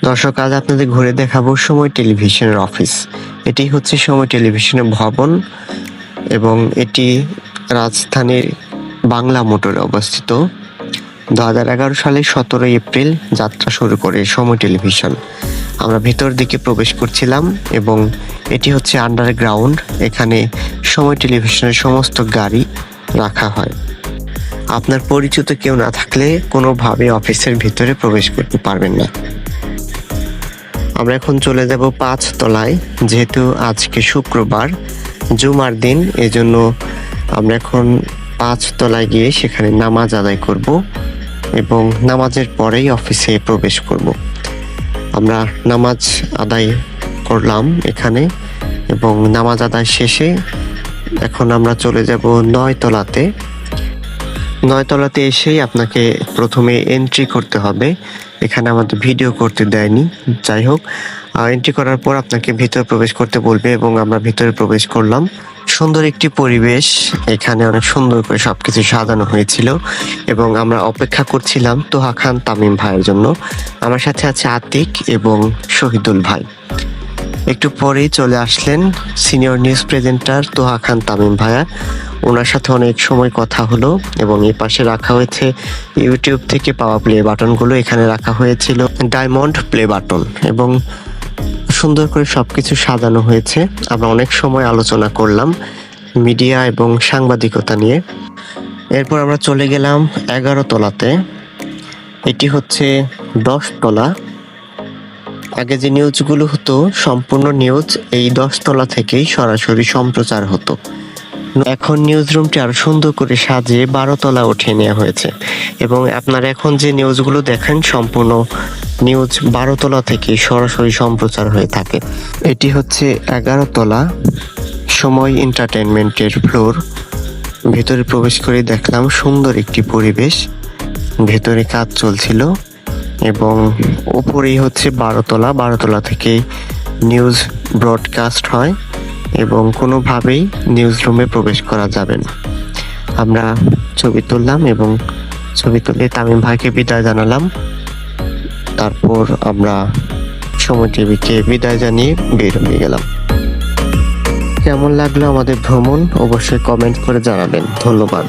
দর্শক, আজ আপনাদের ঘুরে দেখাবো সময় টেলিভিশনের অফিস। এটি হচ্ছে সময় টেলিভিশনের ভবন এবং এটি রাজধানীর বাংলা মোটরে অবস্থিত। 2011 সালের 17 এপ্রিল যাত্রা শুরু করে সময় টেলিভিশন। আমরা ভেতর দিকে প্রবেশ করছিলাম এবং এটি হচ্ছে আন্ডারগ্রাউন্ড। এখানে সময় টেলিভিশনের সমস্ত গাড়ি রাখা হয়। আপনার পরিচিত কেউ না থাকলে কোনোভাবে অফিসের ভিতরে প্রবেশ করতে পারবেন না। আমরা এখন চলে যাব 5 তলায়, যেহেতু আজকে শুক্রবার জুমার দিন, এজন্য আমরা এখন 5 তলায় গিয়ে সেখানে নামাজ আদায় করব এবং নামাজের পরেই অফিসে প্রবেশ করব। আমরা নামাজ আদায় করলাম এখানে এবং নামাজ আদায় শেষে এখন আমরা চলে যাব 9 তলাতে। 9 তলাতে এসেই আপনাকে প্রথমে এন্ট্রি করতে হবে। এখানে আমাদের ভিডিও করতে দেয়নি। যাই হোক, এন্ট্রি করার পর আপনাকে ভিতরে প্রবেশ করতে বলবে এবং আমরা ভিতরে প্রবেশ করলাম। সুন্দর একটি পরিবেশ, এখানে অনেক সুন্দর করে সবকিছু সাজানো হয়েছিল এবং আমরা অপেক্ষা করছিলাম তোহা খান তামিম ভাইয়ের জন্য। আমার সাথে আছে আতিক এবং শহীদুল ভাই। একটু পরেই চলে আসলেন সিনিয়র নিউজ প্রেজেন্টার তোহা খান তামিম ভাইয়া। ওনার সাথে অনেক সময় কথা হলো এবং এই পাশে রাখা হয়েছে ইউটিউব থেকে পাওয়া প্লে বাটনগুলো। এখানে রাখা হয়েছিল ডায়মন্ড প্লে বাটন এবং সুন্দর করে সবকিছু সাজানো হয়েছে। আমরা অনেক সময় আলোচনা করলাম মিডিয়া এবং সাংবাদিকতা নিয়ে। এরপর আমরা চলে গেলাম 11 তলাতে। এটি হচ্ছে 10 তলা। আগে যে নিউজগুলো হতো সম্পূর্ণ নিউজ এই 10 তলা থেকেই সরাসরি সম্প্রচার হতো। এখন নিউজ রুমটি আরো সুন্দর করে সাজিয়ে 12 তলা উঠিয়ে নেওয়া হয়েছে এবং আপনারা এখন যে নিউজগুলো দেখেন সম্পূর্ণ নিউজ 12 তলা থেকে সরাসরি সম্প্রচার হয়ে থাকে। এটি হচ্ছে 11 তলা সময় এন্টারটেইনমেন্টের ফ্লোর। ভেতরে প্রবেশ করে দেখলাম সুন্দর একটি পরিবেশ, ভেতরে কাজ চলছিল এবং উপরেই হচ্ছে 12 তলা। 12 তলা থেকে নিউজ ব্রডকাস্ট হয় এবং কোনোভাবেই নিউজ রুমে প্রবেশ করা যাবে না। আমরা ছবি তুললাম এবং ছবি তুলে তামিম ভাইকে বিদায় জানালাম। তারপর আমরা সময় টিভিকে বিদায় জানিয়ে বের হয়ে গেলাম। কেমন লাগলো আমাদের ভ্রমণ অবশ্যই কমেন্ট করে জানাবেন। ধন্যবাদ।